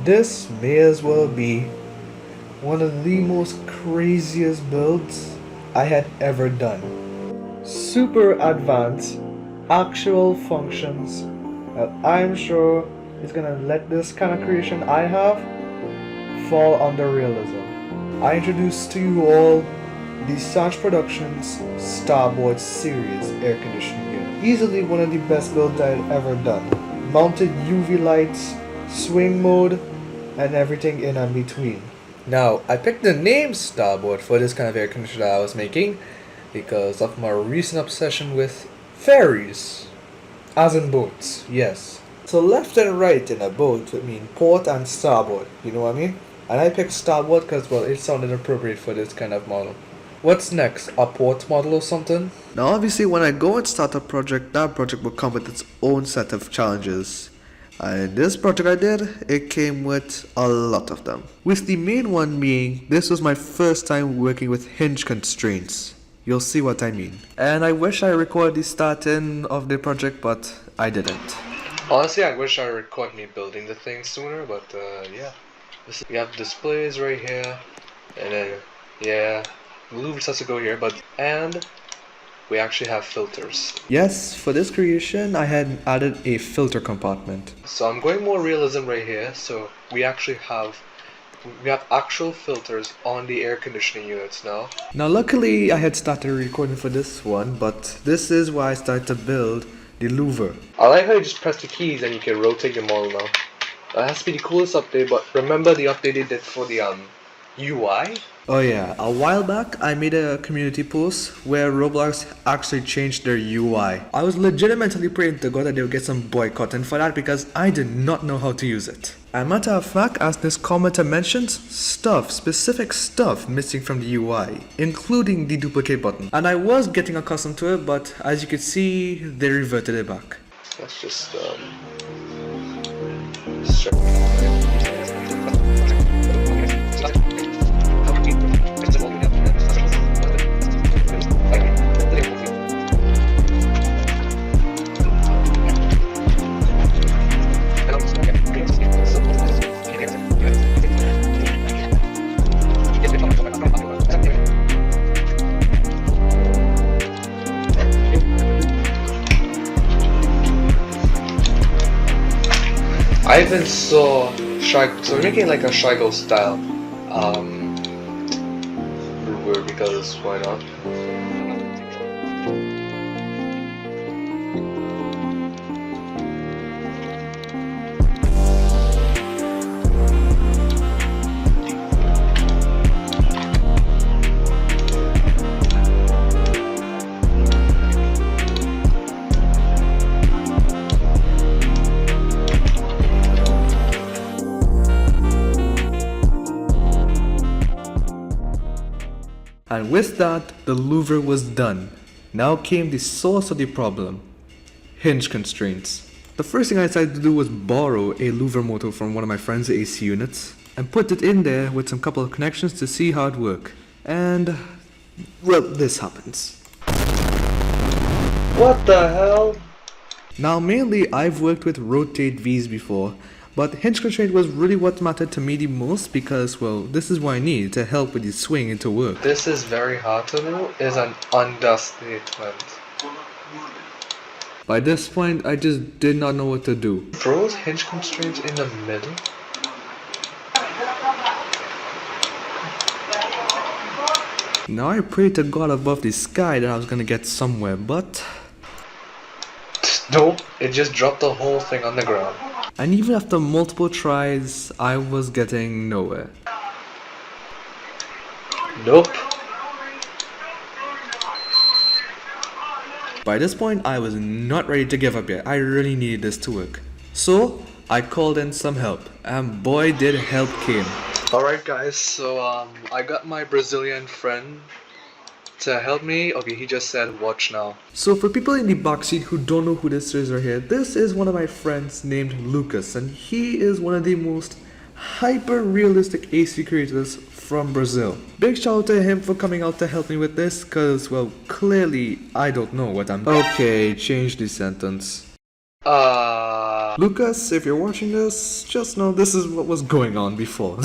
This may as well be one of the most craziest builds I had ever done. Super advanced, actual functions that I'm sure is gonna let this kind of creation I have fall under realism. I introduce to you all the Sanj Productions Starboard series air conditioning unit. Easily one of the best builds I've ever done. Mounted UV lights, swing mode, and everything in and between. Now, I picked the name Starboard for this kind of air conditioner I was making because of my recent obsession with ferries. As in boats, yes. So left and right in a boat would mean port and starboard, you know what I mean? And I picked Starboard because, well, it sounded appropriate for this kind of model. What's next? A port model or something? Now obviously when I go and start a project, that project will come with its own set of challenges. And this project I did, it came with a lot of them. With the main one being, this was my first time working with Hinge constraints. You'll see what I mean. And I wish I recorded the starting of the project, but I didn't. Honestly, I wish I recorded me building the thing sooner, but yeah. We have displays right here, and then, yeah, the louver has to go here, and we actually have filters. Yes, for this creation, I had added a filter compartment. So I'm going more realism right here, so we have actual filters on the air conditioning units now. Now luckily I had started recording for this one, but this is why I started to build the louver. I like how you just press the keys and you can rotate your model now. That has to be the coolest update, but remember the update they did for the UI? Oh yeah, a while back I made a community post where Roblox actually changed their UI. I was legitimately praying to God that they would get some boycotting for that because I did not know how to use it. And matter of fact, as this commenter mentions, specific stuff missing from the UI, including the duplicate button. And I was getting accustomed to it, but as you can see, they reverted it back. Let's just I've been so we're making like a Shigo style louver because why not? And with that, the louver was done. Now came the source of the problem: Hinge constraints. The first thing I decided to do was borrow a louver motor from one of my friend's AC units and put it in there with some couple of connections to see how it worked. And, well, this happens. What the hell? Now mainly I've worked with rotate V's before, but hinge constraint was really what mattered to me the most because, well, this is what I need to help with the swing into work. This is very hard to do is an understatement. By this point, I just did not know what to do. Throws hinge constraints in the middle? Now I prayed to God above the sky that I was gonna get somewhere, but... Nope, it just dropped the whole thing on the ground. And even after multiple tries, I was getting nowhere. Nope. By this point, I was not ready to give up yet. I really needed this to work. So, I called in some help, and boy did help came. Alright guys, so I got my Brazilian friend to help me. Okay, he just said watch now. So for people in the backseat who don't know who this is right here, this is one of my friends named Lucas, and he is one of the most hyper-realistic AC creators from Brazil. Big shout out to him for coming out to help me with this, cause, well, clearly I don't know what I'm doing. Okay, change the sentence. Lucas, if you're watching this, just know this is what was going on before.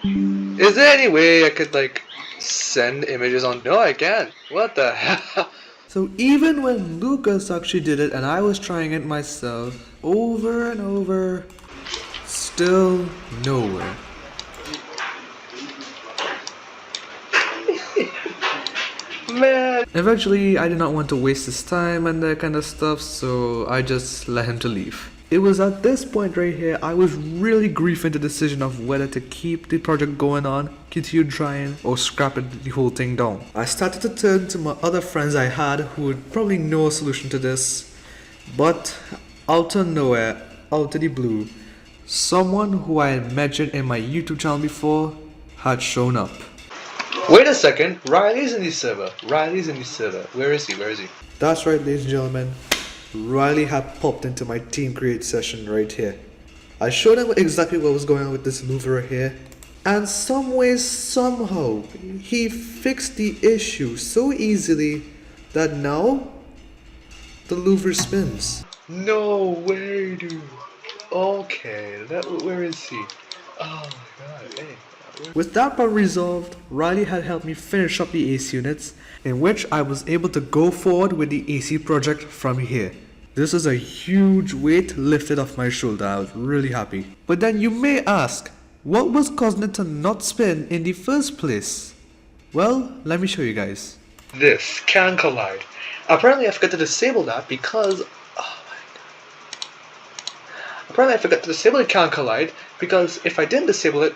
Is there any way I could like send images on? No, I can't. What the hell? So even when Lucas actually did it and I was trying it myself over and over, still nowhere. Man. Eventually, I did not want to waste his time and that kind of stuff, so I just let him to leave. It was at this point right here I was really grieving the decision of whether to keep the project going on, continue trying, or scrap the whole thing down. I started to turn to my other friends I had who would probably know a solution to this, but out of nowhere, out of the blue, someone who I had mentioned in my YouTube channel before had shown up. Wait a second, Riley's in the server. Riley's in the server. Where is he? Where is he? That's right, ladies and gentlemen. Riley had popped into my team create session right here. I showed him exactly what was going on with this louver here, and some way, somehow, he fixed the issue so easily that now the louver spins. No way, dude. Okay, where is he? Oh my god, hey. With that part resolved, Riley had helped me finish up the AC units, in which I was able to go forward with the AC project from here. This is a huge weight lifted off my shoulder. I was really happy. But then you may ask, what was causing it to not spin in the first place? Well, let me show you guys. This can collide. Apparently I forgot to disable that because... oh my god. Apparently I forgot to disable the can collide because if I didn't disable it,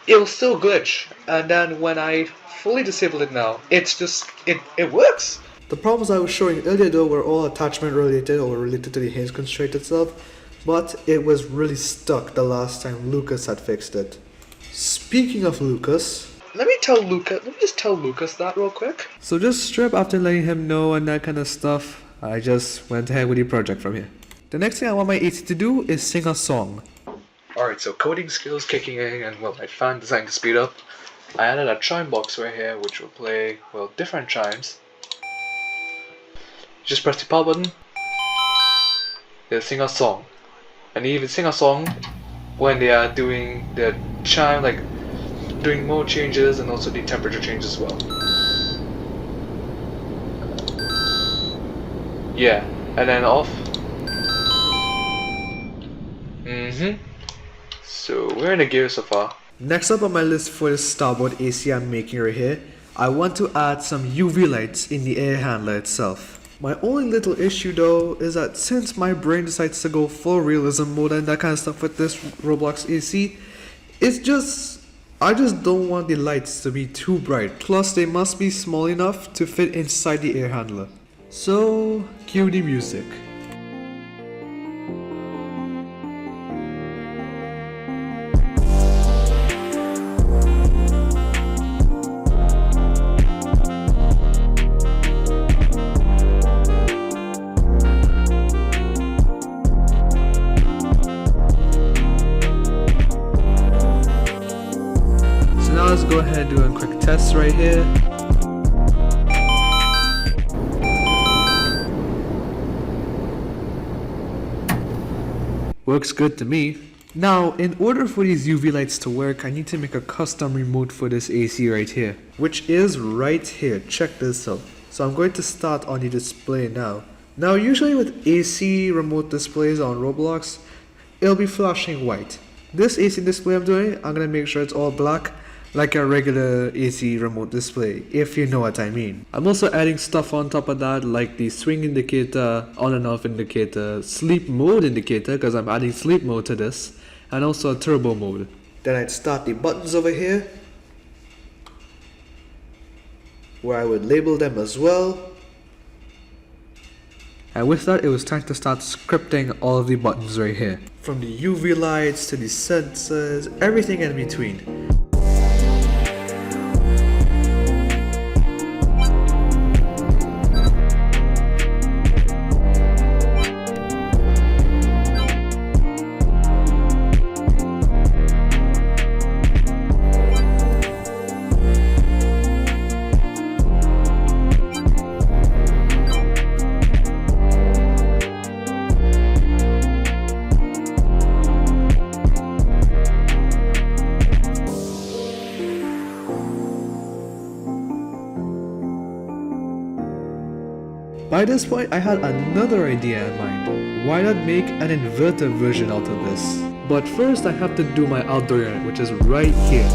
it'll still glitch. And then when I fully disable it now, it's just... it works. The problems I was showing earlier though were all attachment related or related to the Hinge constraint itself, but it was really stuck the last time Lucas had fixed it. Speaking of Lucas... let me just tell Lucas that real quick. So just straight after letting him know and that kind of stuff, I just went ahead with the project from here. The next thing I want my AC to do is sing a song. Alright, so coding skills kicking in and well, my fan design to speed up. I added a chime box right here which will play, well, different chimes. Just press the power button. They'll sing a song. And they even sing a song when they are doing the chime, like doing mode changes and also the temperature change as well. Yeah, and then off. So we're in the gear so far. Next up on my list for the Starboard AC I'm making right here, I want to add some UV lights in the air handler itself. My only little issue though is that since my brain decides to go full realism mode and that kind of stuff with this Roblox AC, I just don't want the lights to be too bright, plus they must be small enough to fit inside the air handler. So, cue the music. Let's go ahead and do a quick test right here. Works good to me. Now, in order for these UV lights to work, I need to make a custom remote for this AC right here, which is right here. Check this out. So I'm going to start on the display now. Now, usually with AC remote displays on Roblox, it'll be flashing white. This AC display I'm doing, I'm gonna make sure it's all black, like a regular AC remote display, if you know what I mean. I'm also adding stuff on top of that, like the swing indicator, on and off indicator, sleep mode indicator, because I'm adding sleep mode to this, and also a turbo mode. Then I'd start the buttons over here, where I would label them as well. And with that, it was time to start scripting all of the buttons right here. From the UV lights to the sensors, everything in between. By this point, I had another idea in mind. Why not make an inverter version out of this? But first, I have to do my outdoor unit, which is right here.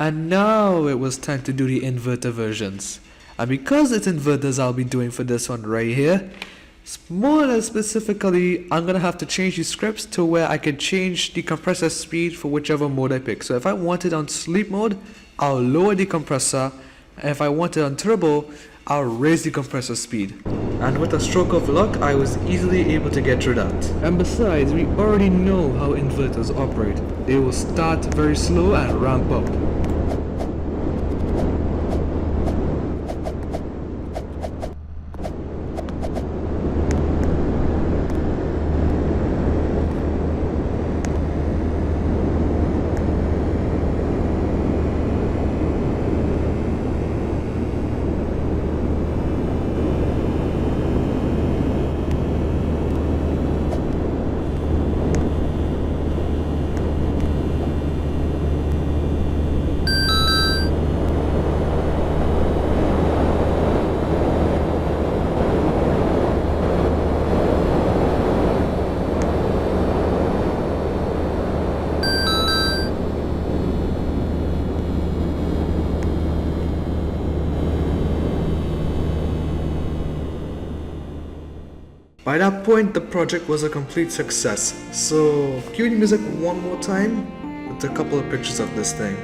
And now it was time to do the inverter versions. And because it's inverters I'll be doing for this one right here, more than specifically, I'm gonna have to change the scripts to where I can change the compressor speed for whichever mode I pick. So if I want it on sleep mode, I'll lower the compressor, and if I want it on turbo, I'll raise the compressor speed. And with a stroke of luck, I was easily able to get through that. And besides, we already know how inverters operate. They will start very slow and ramp up. By that point, the project was a complete success. So, cue the music one more time with a couple of pictures of this thing.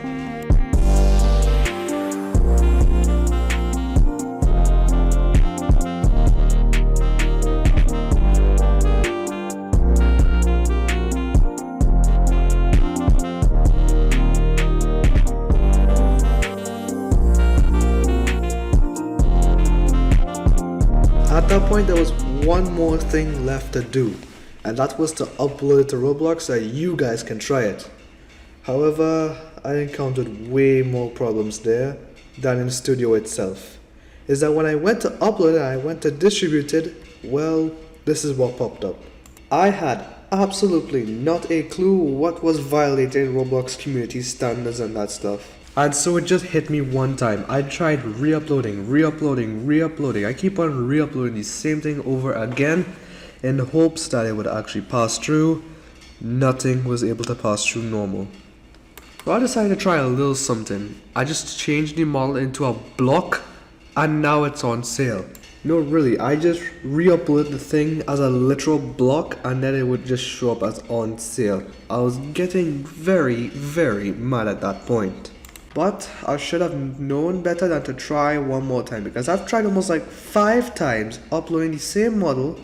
At that point, there was one more thing left to do, and that was to upload it to Roblox so you guys can try it. However, I encountered way more problems there than in the studio itself. Is that when I went to upload it and I went to distribute it, well, this is what popped up. I had absolutely not a clue what was violating Roblox community standards and that stuff. And so it just hit me one time. I tried re-uploading. I keep on re-uploading the same thing over again in the hopes that it would actually pass through. Nothing was able to pass through normal. So I decided to try a little something. I just changed the model into a block and now it's on sale. No, really, I just re-uploaded the thing as a literal block and then it would just show up as on sale. I was getting very, very mad at that point. But I should have known better than to try one more time, because I've tried almost like 5 times uploading the same model,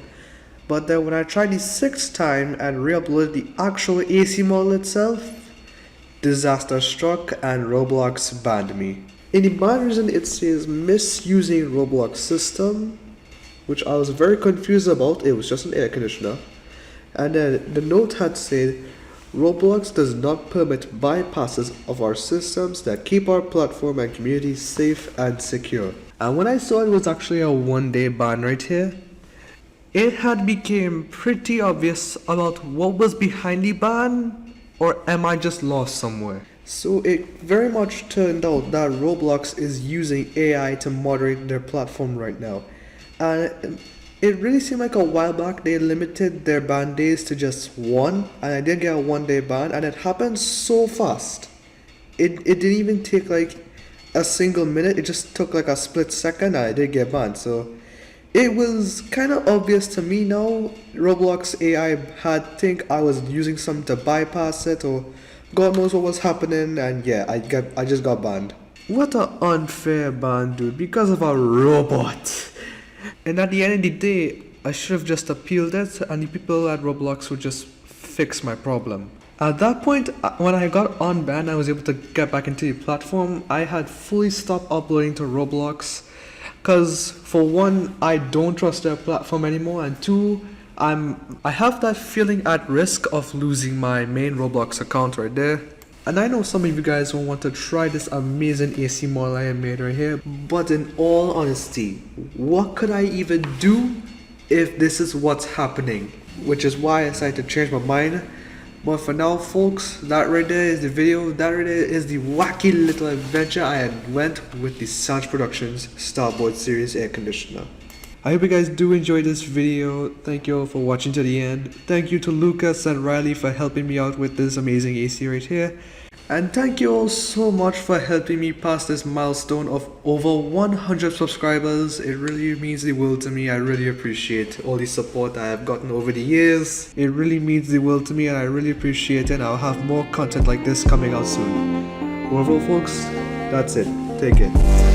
but then when I tried the 6th time and re-uploaded the actual AC model itself, disaster struck and Roblox banned me. In the ban reason it says misusing Roblox system, which I was very confused about. It was just an air conditioner. And then the note had said, Roblox does not permit bypasses of our systems that keep our platform and community safe and secure. And when I saw it was actually a 1-day ban right here, it had become pretty obvious about what was behind the ban, or am I just lost somewhere? So it very much turned out that Roblox is using AI to moderate their platform right now. And it really seemed like a while back they limited their ban days to just 1, and I did get a 1-day ban, and it happened so fast. It didn't even take like a single minute, it just took like a split second and I did get banned. So it was kind of obvious to me now. Roblox AI had think I was using something to bypass it or God knows what was happening, and yeah, I just got banned. What a unfair ban, dude, because of a robot. And at the end of the day, I should have just appealed it, and the people at Roblox would just fix my problem. At that point, when I got unbanned, I was able to get back into the platform. I had fully stopped uploading to Roblox, cause for one, I don't trust their platform anymore, and two, I have that feeling at risk of losing my main Roblox account right there. And I know some of you guys will want to try this amazing AC model I made right here, but in all honesty, what could I even do if this is what's happening? Which is why I decided to change my mind. But for now, folks, that right there is the video. That right there is the wacky little adventure I had went with the Sanj Productions Starboard series air conditioner. I hope you guys do enjoy this video. Thank you all for watching to the end. Thank you to Lucas and Riley for helping me out with this amazing AC right here. And thank you all so much for helping me pass this milestone of over 100 subscribers. It really means the world to me. I really appreciate all the support I have gotten over the years. It really means the world to me, and I really appreciate it. And I'll have more content like this coming out soon. Overall, folks, that's it. Take care.